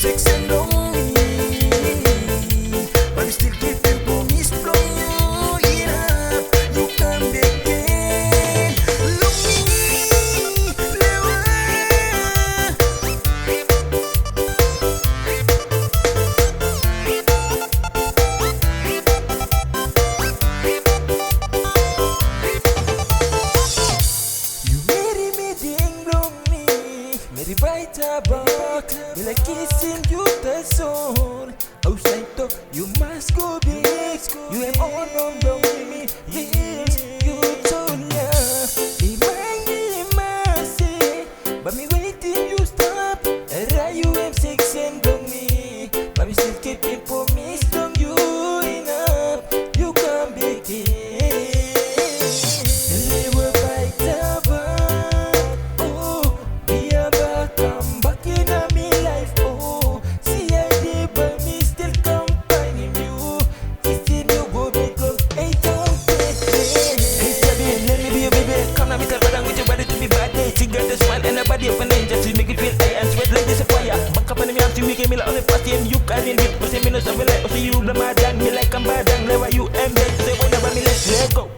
section on me, but we still keeping promise from you. Yeah, you come back again. Look me, lewa. You Meri me ding dong me, Meri Baitavak, me like kissing you the soul. Outside talk, you must go big. You have on me, yes, you told ya. Me mind mercy, but me waiting you stop. You have section dong me, but we still keeping promise from you enough. You come back in. And a body of an angel to make it feel high and sweat like this a fire. Back up on me after we came in on the party and you can't in it. But say me no something like, see you the madang, me like I'm badang. Never you and say whenever me let's go.